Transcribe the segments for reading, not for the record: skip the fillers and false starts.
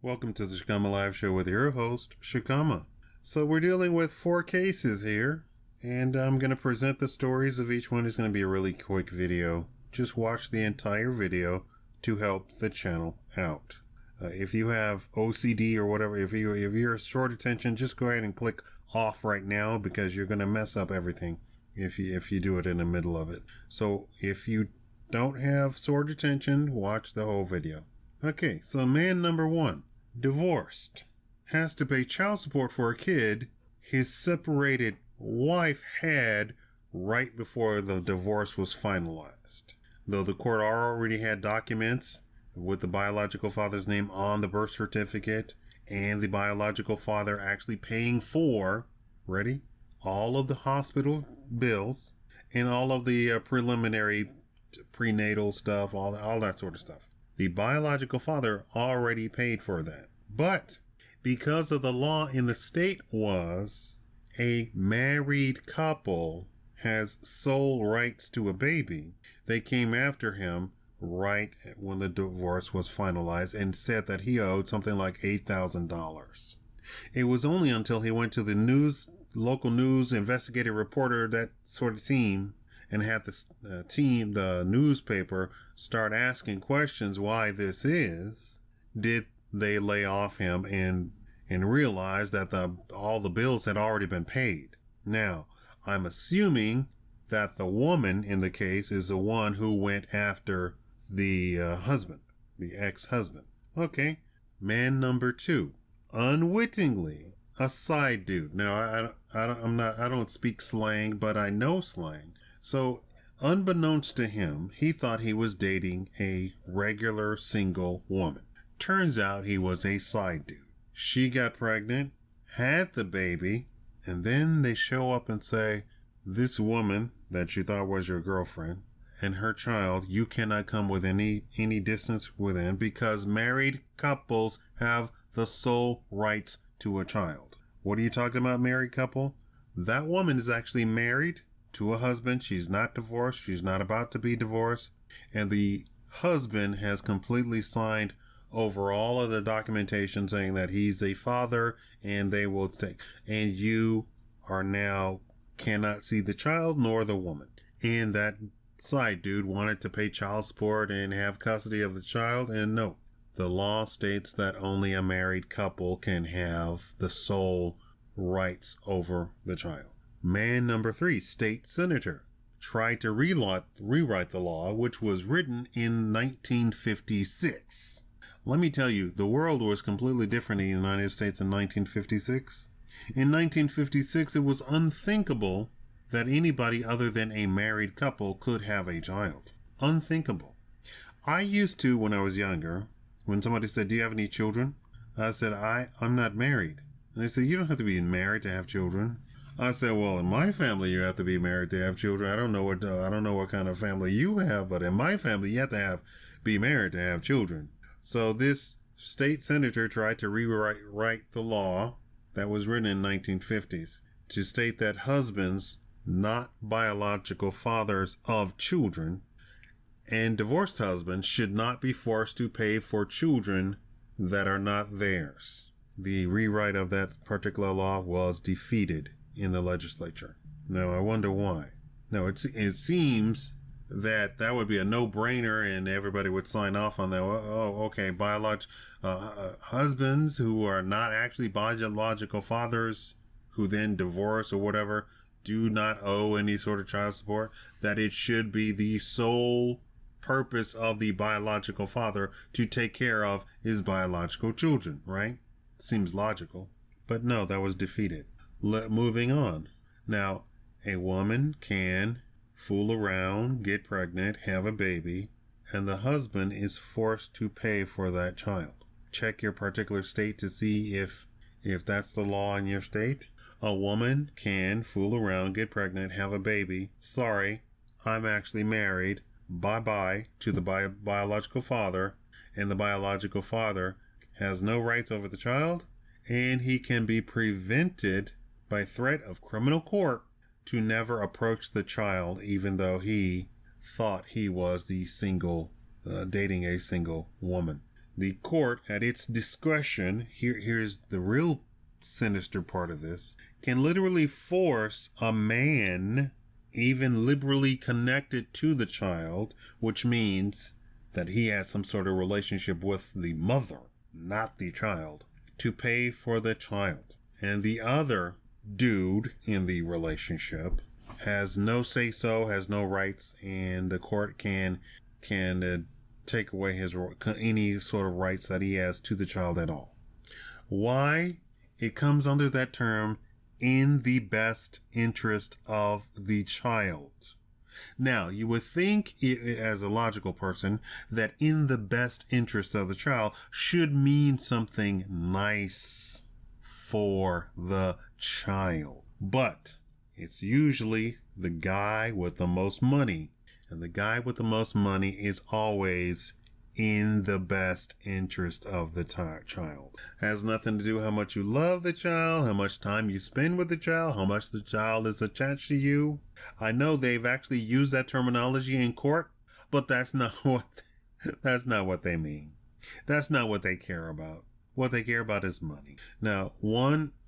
Welcome to the Shakaama Live Show with your host, Shakaama. So we're dealing with 4 cases here, and I'm going to present the stories of each one. It's going to be a really quick video. Just watch the entire video to help the channel out. If you have OCD or whatever, if you're short attention, just go ahead and click off right now because you're going to mess up everything if you do it in the middle of it. So if you don't have short attention, watch the whole video. Okay, so man number 1, divorced, has to pay child support for a kid his separated wife had right before the divorce was finalized. Though the court already had documents with the biological father's name on the birth certificate and the biological father actually paying for, ready, all of the hospital bills and all of the preliminary prenatal stuff, all that sort of stuff. The biological father already paid for that. But because of the law in the state was a married couple has sole rights to a baby, they came after him right when the divorce was finalized and said that he owed something like $8,000. It was only until he went to the local news investigative reporter, that sort of team, and had the newspaper, start asking questions why this is, did they lay off him and realize that all the bills had already been paid. Now, I'm assuming that the woman in the case is the one who went after the husband, the ex-husband. Okay, man number 2, unwittingly a side dude. Now, I don't speak slang, but I know slang. So, unbeknownst to him, he thought he was dating a regular single woman. Turns out he was a side dude. She got pregnant, had the baby, and then they show up and say, this woman that you thought was your girlfriend and her child, you cannot come with any distance within because married couples have the sole rights to a child. What are you talking about, married couple? That woman is actually married to a husband. She's not divorced. She's not about to be divorced. And the husband has completely signed over all of the documentation saying that he's a father and they will take, and you are now cannot see the child nor the woman. And that side dude wanted to pay child support and have custody of the child, and no, the law states that only a married couple can have the sole rights over the child. Man number 3, state senator, tried to rewrite the law, which was written in 1956. Let me tell you, the world was completely different in the United States in 1956. In 1956, it was unthinkable that anybody other than a married couple could have a child. Unthinkable. I used to, when I was younger, when somebody said, do you have any children? I said, I'm not married. And they said, you don't have to be married to have children. I said, well, in my family, you have to be married to have children. I don't know what kind of family you have, but in my family, you have to be married to have children. So this state senator tried to rewrite the law that was written in 1950s to state that husbands, not biological fathers of children, and divorced husbands should not be forced to pay for children that are not theirs. The rewrite of that particular law was defeated in the legislature. Now, I wonder why. Now, it seems that would be a no-brainer and everybody would sign off on that. Oh, okay, husbands who are not actually biological fathers who then divorce or whatever do not owe any sort of child support, that it should be the sole purpose of the biological father to take care of his biological children, right? Seems logical. But no, that was defeated. Moving on. Now, a woman can fool around, get pregnant, have a baby, and the husband is forced to pay for that child. Check your particular state to see if that's the law in your state. A woman can fool around, get pregnant, have a baby. Sorry, I'm actually married. Bye-bye to the biological father, and the biological father has no rights over the child, and he can be prevented by threat of criminal court to never approach the child, even though he thought he was the dating a single woman. the court, at its discretion, here's the real sinister part of this, can literally force a man, even liberally connected to the child, which means that he has some sort of relationship with the mother, not the child, to pay for the child. And the other dude in the relationship has no say-so, has no rights, and the court can take away his any sort of rights that he has to the child at all. Why? It comes under that term, in the best interest of the child. Now, you would think, as a logical person, that in the best interest of the child should mean something nice for the child. But it's usually the guy with the most money. And the guy with the most money is always in the best interest of the child. Has nothing to do how much you love the child, how much time you spend with the child, how much the child is attached to you. I know they've actually used that terminology in court, but that's not what they mean. That's not what they care about. What they care about is money. Now,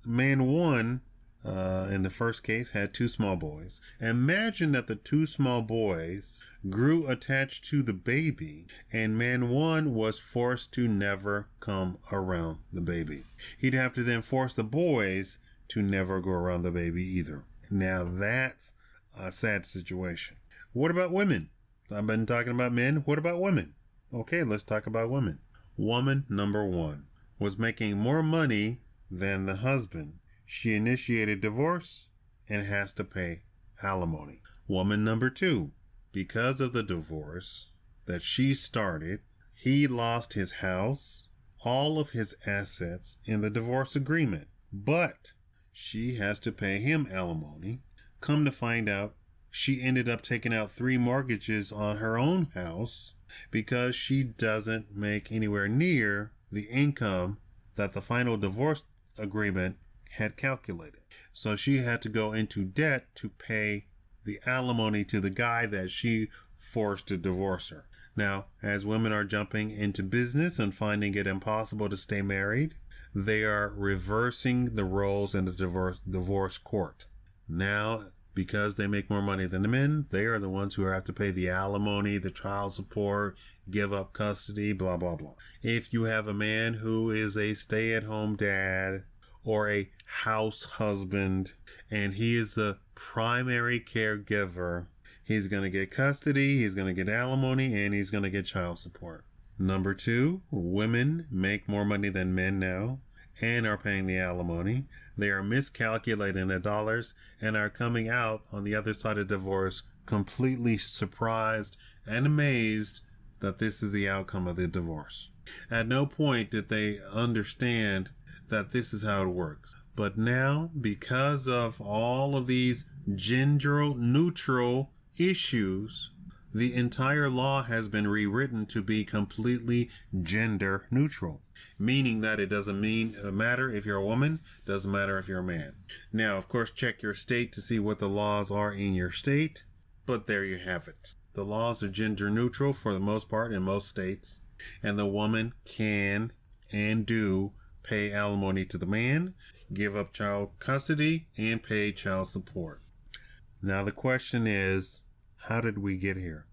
man one, in the first case, had two small boys. Imagine that the two small boys grew attached to the baby, and man one was forced to never come around the baby. He'd have to then force the boys to never go around the baby either. Now that's a sad situation. What about women? I've been talking about men. What about women? Okay, let's talk about women. Woman number one was making more money than the husband. She initiated divorce and has to pay alimony. Woman number two, because of the divorce that she started, he lost his house, all of his assets in the divorce agreement, but she has to pay him alimony. Come to find out, she ended up taking out 3 mortgages on her own house because she doesn't make anywhere near the income that the final divorce agreement had calculated. So she had to go into debt to pay the alimony to the guy that she forced to divorce her. Now, as women are jumping into business and finding it impossible to stay married, they are reversing the roles in the divorce court. Now, because they make more money than the men, they are the ones who have to pay the alimony, the child support, give up custody, blah, blah, blah. If you have a man who is a stay-at-home dad or a house husband, and he is the primary caregiver, he's going to get custody, he's going to get alimony, and he's going to get child support. Number 2, women make more money than men now and are paying the alimony. They are miscalculating the dollars and are coming out on the other side of divorce completely surprised and amazed that this is the outcome of the divorce. At no point did they understand that this is how it works. But now, because of all of these gender neutral issues, the entire law has been rewritten to be completely gender neutral, meaning that it doesn't matter if you're a woman, doesn't matter if you're a man. Now, of course, check your state to see what the laws are in your state, but there you have it. The laws are gender neutral for the most part in most states, and the woman can and do pay alimony to the man, give up child custody, and pay child support. Now the question is, how did we get here?